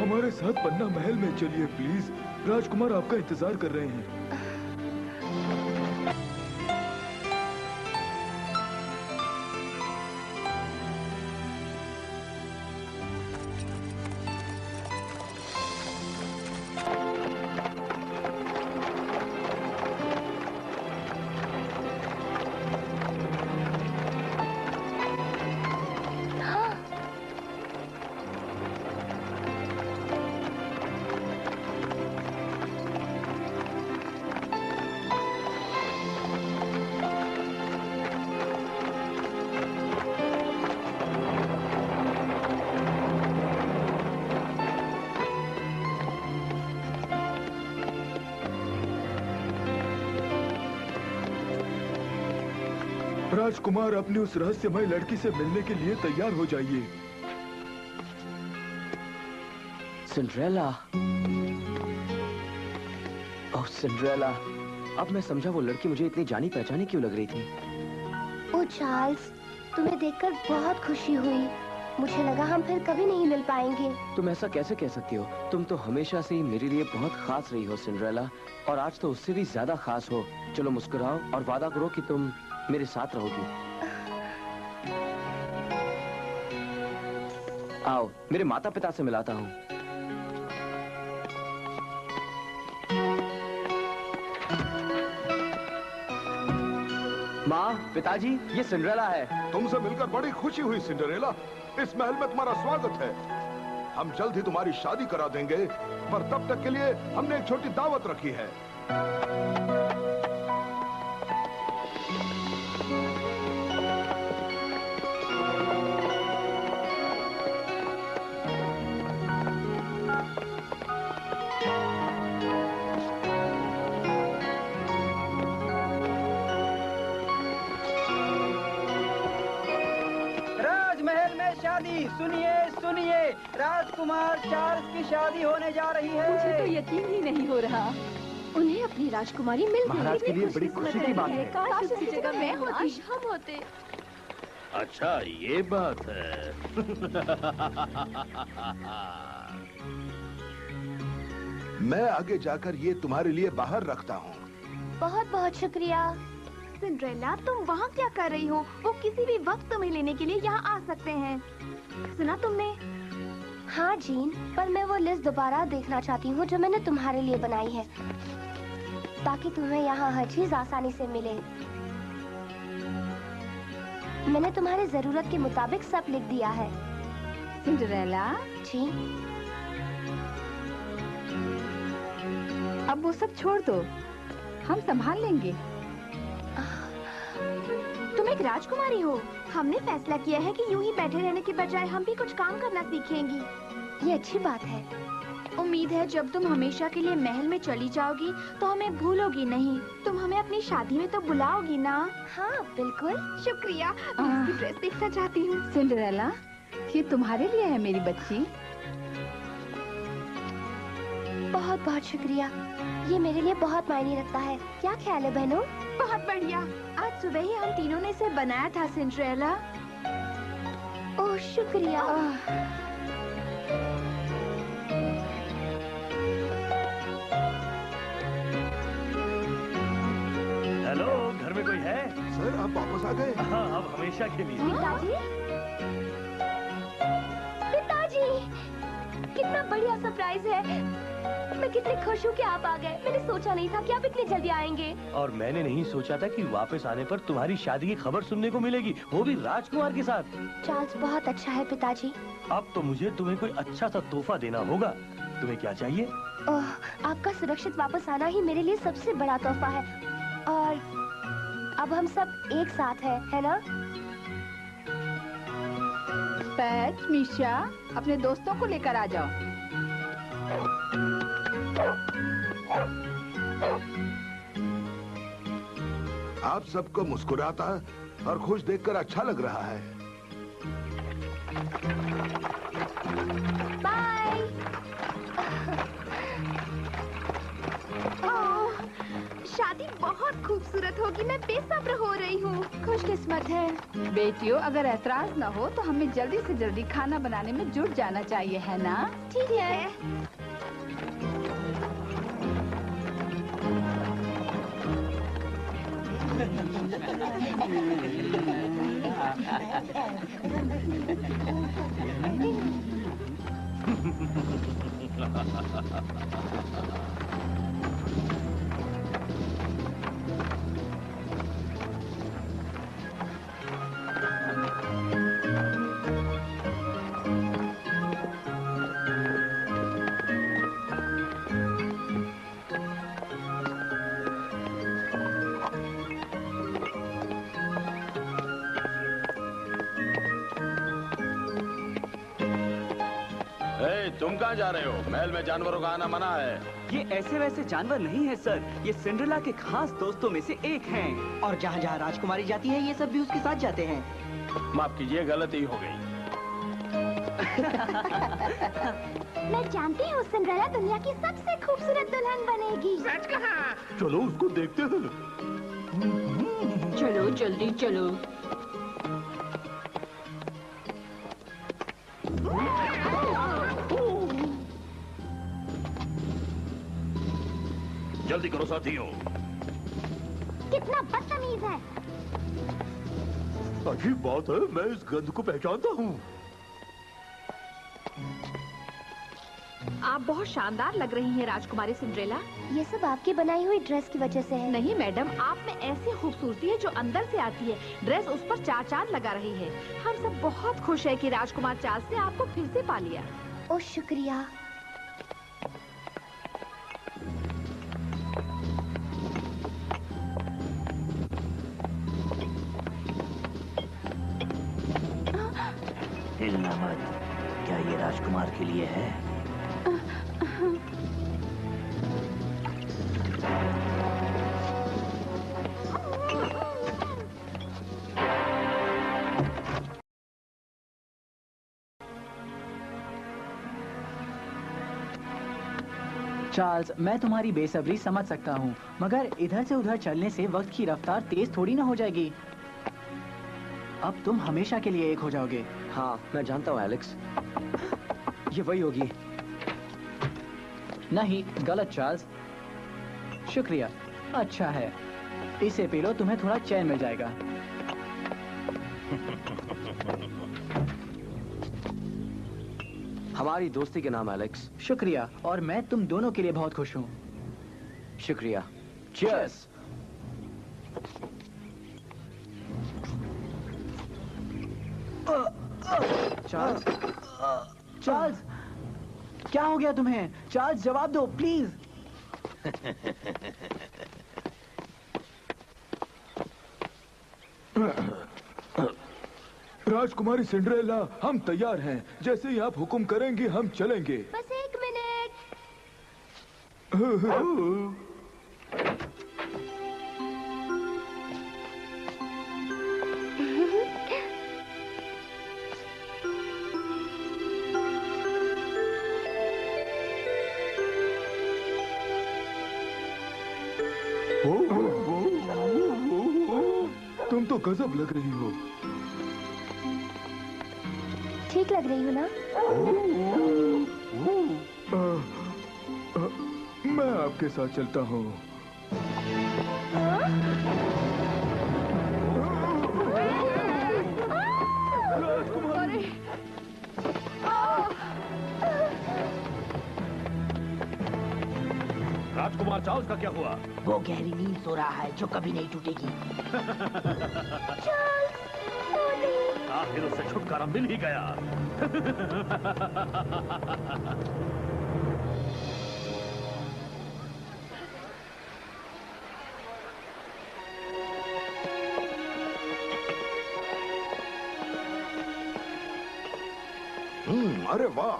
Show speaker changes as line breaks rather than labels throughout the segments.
हमारे साथ पन्ना महल में चलिए प्लीज। राजकुमार आपका इंतजार कर रहे हैं। राजकुमार अपनी उस रहस्यमय लड़की से मिलने के लिए तैयार हो जाइए।
सिंड्रेला, ओह सिंड्रेला, अब मैं समझा वो लड़की मुझे इतनी जानी पहचानी क्यों लग रही थी।
ओह चार्ल्स, तुम्हें देखकर बहुत खुशी हुई। मुझे लगा हम फिर कभी नहीं मिल पाएंगे।
तुम ऐसा कैसे कह सकती हो? तुम तो हमेशा से ही मेरे लिए बहुत खास रही हो सिंड्रेला, और आज तो उससे भी ज्यादा खास हो। चलो मुस्कुराओ और वादा करो कि तुम मेरे साथ रहोगी। आओ मेरे माता पिता से मिलाता हूँ। माँ, पिताजी, ये सिंड्रेला है।
तुमसे मिलकर बड़ी खुशी हुई सिंड्रेला। इस महल में तुम्हारा स्वागत है। हम जल्द ही तुम्हारी शादी करा देंगे, पर तब तक के लिए हमने एक छोटी दावत रखी है।
सुनिए सुनिए, राजकुमार चार्ल्स की शादी होने जा रही है।
मुझे तो यकीन ही नहीं हो रहा। उन्हें अपनी राजकुमारी मिल गई।
महाराज के लिए बड़ी खुशी की बात है।
काश उसी जगह मैं होती, हम होते।
अच्छा ये बात है।
मैं आगे जाकर ये तुम्हारे लिए बाहर रखता हूँ।
बहुत बहुत शुक्रिया।
सिंड्रेला, तुम वहाँ क्या कर रही हो? वो किसी भी वक्त तुम्हें लेने के लिए यहाँ आ सकते हैं। सुना तुमने?
हाँ जीन, पर मैं वो लिस्ट दोबारा देखना चाहती हूँ जो मैंने तुम्हारे लिए बनाई है, ताकि तुम्हें यहाँ हर चीज आसानी से मिले। मैंने तुम्हारी जरूरत के मुताबिक सब लिख दिया है।
सिंड्रेला
जी।
अब वो सब छोड़ दो, हम संभाल लेंगे। तुम एक राजकुमारी हो। हमने फैसला किया है कि यूं ही बैठे रहने के बजाय हम भी कुछ काम करना सीखेंगी।
ये अच्छी बात है।
उम्मीद है जब तुम हमेशा के लिए महल में चली जाओगी तो हमें भूलोगी नहीं। तुम हमें अपनी शादी में तो बुलाओगी ना?
हाँ बिल्कुल।
शुक्रिया। मैं इसकी ड्रेस देखना चाहती हूँ। सिंड्रेला, ये तुम्हारे लिए है मेरी बच्ची।
बहुत बहुत शुक्रिया। ये मेरे लिए बहुत मायने रखता है। क्या ख्याल है बहनों?
बहुत बढ़िया। आज सुबह ही हम तीनों ने इसे बनाया था सिंड्रेला।
ओह शुक्रिया।
हेलो, घर में कोई है?
सर आप वापस आ गए?
हाँ, अब हमेशा के लिए।
पिताजी, पिताजी, कितना बढ़िया सरप्राइज है। मैं कितनी खुश हूँ कि आप आ गए। मैंने सोचा नहीं था कि आप इतनी जल्दी आएंगे।
और मैंने नहीं सोचा था कि वापस आने पर तुम्हारी शादी की खबर सुनने को मिलेगी, वो भी राजकुमार के साथ।
चार्ल्स बहुत अच्छा है पिताजी।
अब तो मुझे तुम्हें कोई अच्छा सा तोहफा देना होगा। तुम्हें क्या चाहिए?
ओह, आपका सुरक्षित वापस आना ही मेरे लिए सबसे बड़ा तोहफा है। और अब हम सब एक साथ हैं, है ना?
पैच, मीशा, अपने दोस्तों को लेकर आ जाओ।
आप सबको मुस्कुराता और खुश देखकर अच्छा लग रहा है।
बाय।
शादी बहुत खूबसूरत होगी। मैं बेसब्र हो रही हूँ। खुशकिस्मत है।
बेटियों, अगर ऐतराज न हो तो हमें जल्दी से जल्दी खाना बनाने में जुट जाना चाहिए, है ना?
ठीक है।
तुम कहाँ जा रहे हो? महल में जानवरों का आना मना है।
ये ऐसे वैसे जानवर नहीं है सर, ये सिंड्रेला के खास दोस्तों में से एक हैं। और जहाँ जहाँ राजकुमारी जाती है ये सब भी उसके साथ जाते हैं।
माफ कीजिए, गलती हो गई।
मैं जानती हूँ सिंड्रेला दुनिया की सबसे खूबसूरत दुल्हन बनेगी।
सच कहा? चलो उसको देखते हैं।
चलो जल्दी चलो।
जल्दी करो साथियों।
कितना बदतमीज है।
अजीब बात है, मैं इस गंध को पहचानता हूँ।
आप बहुत शानदार लग रही हैं राजकुमारी सिंड्रेला।
ये सब आपकी बनाई हुई ड्रेस की वजह से है।
नहीं मैडम, आप में ऐसी खूबसूरती है जो अंदर से आती है। ड्रेस उस पर चार चांद लगा रही है। हम सब बहुत खुश है कि राजकुमार चार्ल्स ने आपको फिर से पा लिया।
ओह शुक्रिया।
हिलना मत। क्या ये राजकुमार के लिए है?
चार्ल्स, मैं तुम्हारी बेसब्री समझ सकता हूँ, मगर इधर से उधर चलने से वक्त की रफ्तार तेज थोड़ी ना हो जाएगी। अब तुम हमेशा के लिए एक हो जाओगे।
हाँ, मैं जानता हूँ एलेक्स। ये वही होगी।
नहीं, गलत चार्ल्स। शुक्रिया, अच्छा है। इसे पी लो, तुम्हें थोड़ा चैन मिल जाएगा।
हमारी दोस्ती के नाम एलेक्स।
शुक्रिया, और मैं तुम दोनों के लिए बहुत खुश हूँ।
शुक्रिया। चीयर्स।
चार्ल्स, चार्ल्स, क्या हो गया तुम्हें? चार्ल्स, जवाब दो प्लीज।
राजकुमारी सिंड्रेला, हम तैयार हैं। जैसे ही आप हुक्म करेंगे हम चलेंगे।
बस 1 मिनट।
तुम तो गजब लग रही हो।
ठीक लग रही हूँ ना?
मैं आपके साथ चलता हूँ।
राजकुमार चार्ल्स का क्या हुआ?
वो गहरी नींद सो रहा है जो कभी नहीं टूटेगी।
आखिर उससे छुटकारा मिल ही गया।
अरे वाह,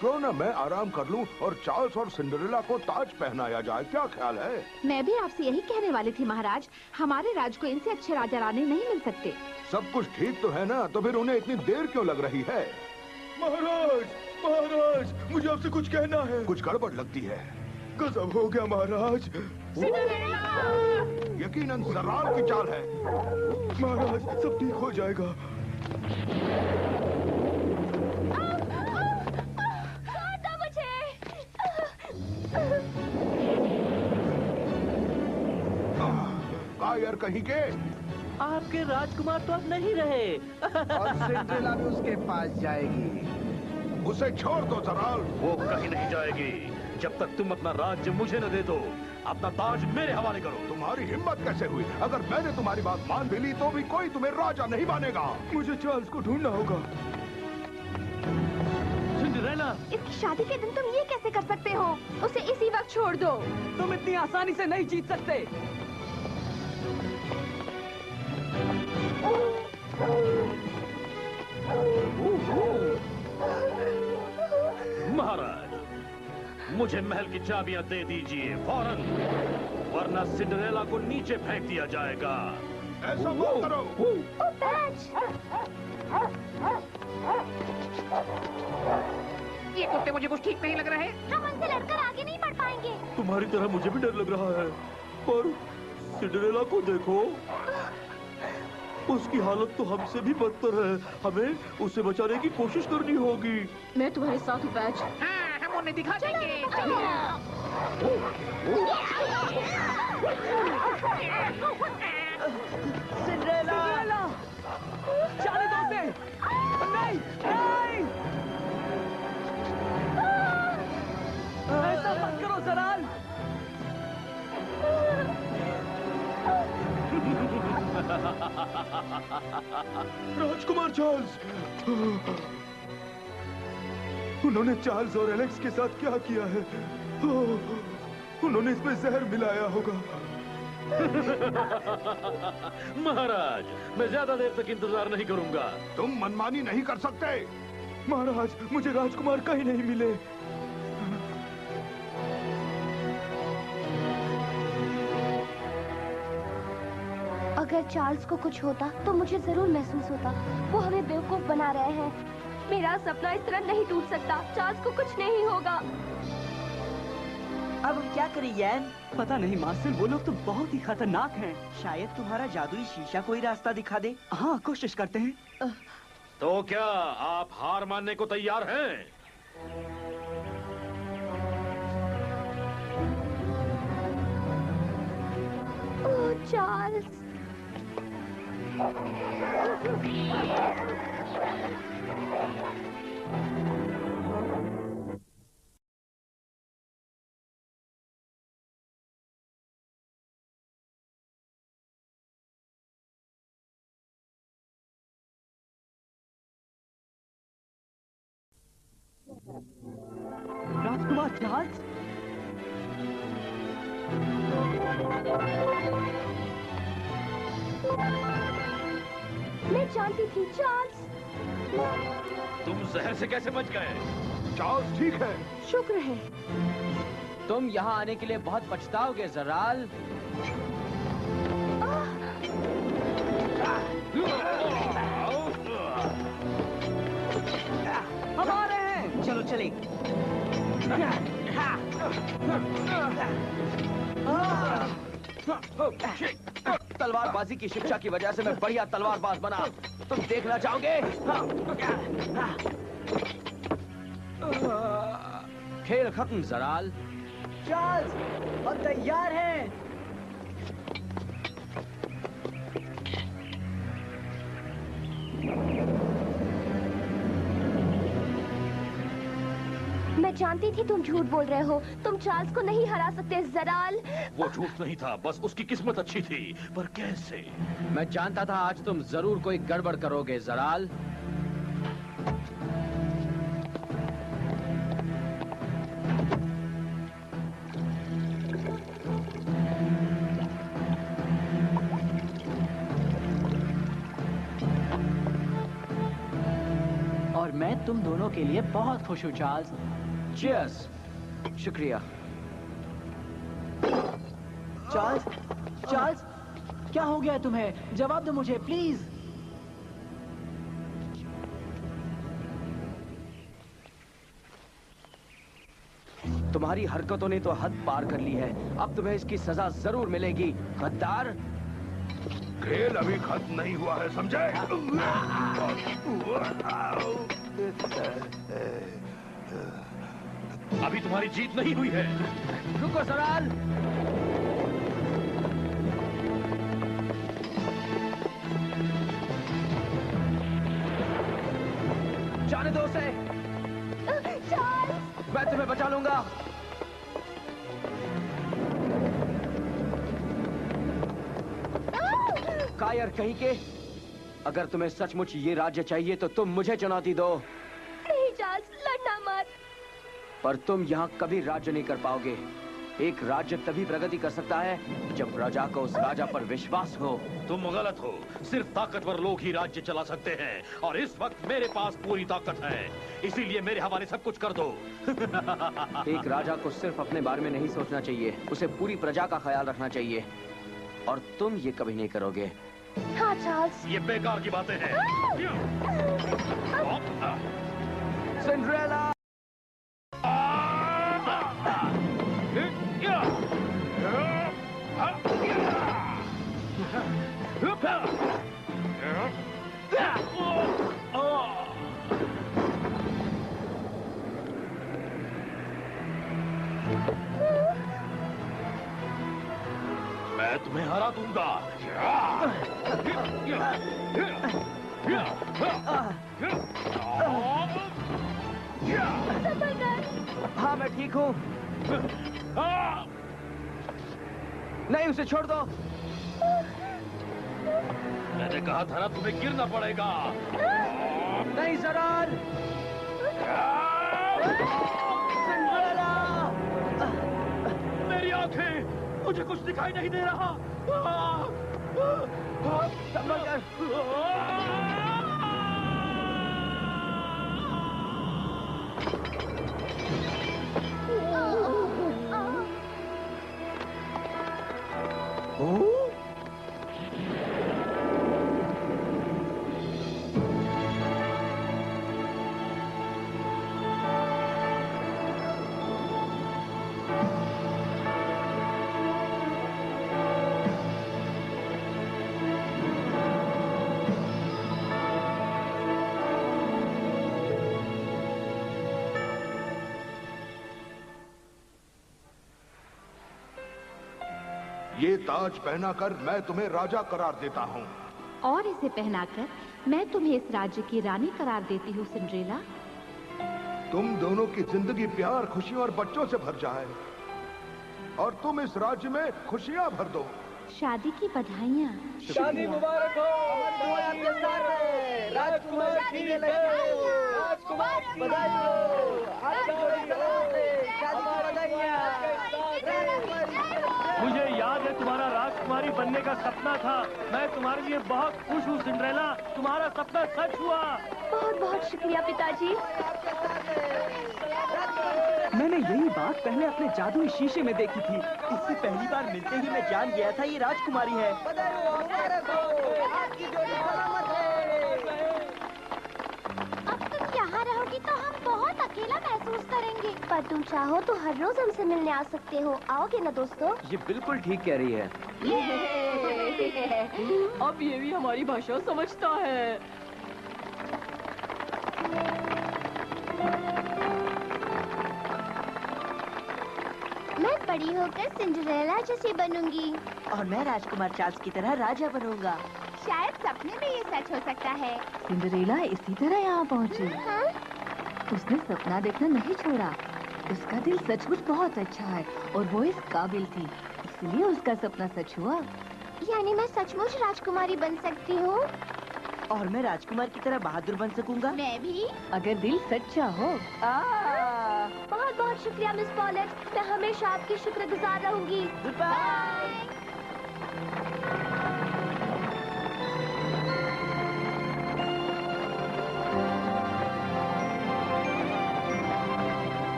क्यों ना मैं आराम कर लूं और चार्ल्स और सिंड्रेला को ताज पहनाया जाए, क्या ख्याल है?
मैं भी आपसे यही कहने वाली थी महाराज। हमारे राज को इनसे अच्छे राजा रानी नहीं मिल सकते।
सब कुछ ठीक तो है ना, तो फिर उन्हें इतनी देर क्यों लग रही है?
महाराज, महाराज, मुझे आपसे कुछ कहना है।
कुछ गड़बड़ लगती है।
गजब हो गया महाराज।
यकीनन जराल की चाल है।
महाराज सब ठीक हो जाएगा।
कायर कहीं के।
आपके राजकुमार तो अब नहीं रहे।
और सिंड्रेला भी उसके पास जाएगी।
उसे छोड़ दो जराल।
वो कहीं नहीं जाएगी जब तक तुम अपना राज्य मुझे न दे दो। अपना ताज मेरे हवाले करो।
तुम्हारी हिम्मत कैसे हुई? अगर मैंने तुम्हारी बात मान भी ली तो भी कोई तुम्हें राजा नहीं मानेगा।
मुझे चार्ल्स को ढूंढना होगा।
सिंड्रेला,
इसकी शादी के दिन तुम ये कैसे कर सकते हो? उसे इसी वक्त छोड़ दो।
तुम इतनी आसानी से नहीं जीत सकते।
महाराज, मुझे महल की चाबियां दे दीजिए फौरन, वरना सिंड्रेला को नीचे फेंक दिया जाएगा।
ऐसा मत करो।
ये कुत्ते मुझे कुछ ठीक नहीं लग रहे।
हम उनसे लड़कर आगे नहीं बढ़ पाएंगे।
तुम्हारी तरह मुझे भी डर लग रहा है, पर सिंड्रेला को देखो, उसकी हालत तो हमसे भी बदतर है। हमें उसे बचाने की कोशिश करनी होगी।
मैं तुम्हारे साथ हूँ पैच।
हाँ, हम उन्हें दिखा देंगे। सिंड्रेला, जाने दो उसे। नहीं, नहीं। ऐसा मत करो जराल।
राजकुमार चार्ल्स, उन्होंने चार्ल्स और एलेक्स के साथ क्या किया है? उन्होंने इसमें जहर मिलाया होगा।
महाराज, मैं ज्यादा देर तक इंतजार नहीं करूंगा।
तुम मनमानी नहीं कर सकते।
महाराज, मुझे राजकुमार कहीं नहीं मिले।
अगर चार्ल्स को कुछ होता तो मुझे जरूर महसूस होता। वो हमें बेवकूफ बना रहे हैं। मेरा सपना इस तरह नहीं टूट सकता। चार्ल्स को कुछ नहीं होगा।
अब हम क्या करें यैन? पता नहीं मार्सिल, वो लोग तो बहुत ही खतरनाक हैं। शायद तुम्हारा जादुई शीशा कोई रास्ता दिखा दे। हाँ, कोशिश करते हैं।
तो क्या आप हार मानने को तैयार हैं?
ओह चार्ल्स,
राजकुमार चार्ल्स,
मैं जानती थी चार्ल्स।
तुम जहर से कैसे बच गए?
चार्ल्स ठीक है।
शुक्र है।
तुम यहाँ आने के लिए बहुत पछताओगे जराल।
हम आ रहे हैं। चलो चले।
तलवारबाजी की शिक्षा की वजह से मैं बढ़िया तलवारबाज बना। तुम देखना चाहोगे? खेल खत्म जराल।
चार्ल्स, हम तैयार हैं।
मैं जानती थी तुम झूठ बोल रहे हो। तुम चार्ल्स को नहीं हरा सकते जराल।
वो झूठ नहीं था, बस उसकी किस्मत अच्छी थी। पर कैसे?
मैं जानता था आज तुम जरूर कोई गड़बड़ करोगे जराल।
और मैं तुम दोनों के लिए बहुत खुश हूँ चार्ल्स।
चीयर्स। शुक्रिया।
चार्ल्स, चार्ल्स, क्या हो गया तुम्हें? जवाब दो मुझे प्लीज।
तुम्हारी हरकतों ने तो हद पार कर ली है। अब तुम्हें इसकी सजा जरूर मिलेगी, गद्दार।
खेल अभी खत्म नहीं हुआ है, समझे?
अभी तुम्हारी जीत नहीं हुई है।
रुको सराल। जाने दो उसे। मैं तुम्हें बचा लूंगा। कायर कहीं के, अगर तुम्हें सचमुच ये राज्य चाहिए तो तुम मुझे चुनौती दो।
नहीं चार्ल्स, लड़ना मत।
पर तुम यहाँ कभी राज्य नहीं कर पाओगे। एक राज्य तभी प्रगति कर सकता है जब प्रजा को उस राजा पर विश्वास हो।
तुम गलत हो। सिर्फ ताकतवर लोग ही राज्य चला सकते हैं और इस वक्त मेरे पास पूरी ताकत है, इसीलिए मेरे हवाले सब कुछ कर दो।
एक राजा को सिर्फ अपने बारे में नहीं सोचना चाहिए, उसे पूरी प्रजा का ख्याल रखना चाहिए, और तुम ये कभी नहीं करोगे।
हाँ चार्ल्स।
ये बेकार की बातें हैं।
सिंड्रेला!
मैं तुम्हें हरा दूंगा।
हाँ मैं ठीक हूँ। नहीं, उसे छोड़ दो।
मैंने कहा था ना तुम्हें गिरना पड़ेगा।
नहीं सराल।
मेरी आंखें, मुझे कुछ दिखाई नहीं दे रहा।
संभल कर।
ये ताज पहनाकर मैं तुम्हें राजा करार देता हूँ।
और इसे पहनाकर मैं तुम्हें इस राज्य की रानी करार देती हूँ सिंड्रेला।
तुम दोनों की जिंदगी प्यार, खुशियों और बच्चों से भर जाए और तुम इस राज्य में खुशियाँ भर दो।
शादी की बधाइयाँ।
शादी मुबारक हो। राजकुमार की राजकुमार बधाई
मुझे याद है तुम्हारा राजकुमारी बनने का सपना था। मैं तुम्हारे लिए बहुत खुश हूँ सिंड्रेला, तुम्हारा सपना सच हुआ।
बहुत बहुत शुक्रिया पिताजी।
मैंने यही बात पहले अपने जादुई शीशे में देखी थी। इससे पहली बार मिलते ही मैं जान गया था ये राजकुमारी है।
अब तुम यहाँ रहोगी तो हम बहुत अकेला महसूस करेंगे। पर तुम चाहो तो हर रोज हमसे मिलने आ सकते हो। आओगे ना दोस्तों?
ये बिल्कुल ठीक कह रही है।
अब ये भी हमारी भाषा समझता है।
मैं बड़ी होकर सिंड्रेला जैसी बनूंगी।
और मैं राजकुमार चार्ल्स की तरह राजा बनूंगा।
शायद सपने में ये सच हो सकता है।
सिंड्रेला इसी तरह यहाँ पहुँची।
हाँ?
उसने सपना देखना नहीं छोड़ा। उसका दिल सचमुच बहुत अच्छा है और वो इस काबिल थी, इसलिए उसका सपना सच हुआ।
यानी मैं सचमुच राजकुमारी बन सकती हूँ?
और मैं राजकुमार की तरह बहादुर बन सकूंगा।
मैं भी,
अगर दिल सच्चा हो।
बहुत बहुत शुक्रिया मिस पॉलेट। मैं हमेशा आपकी शुक्रगुजार रहूंगी।
बाय।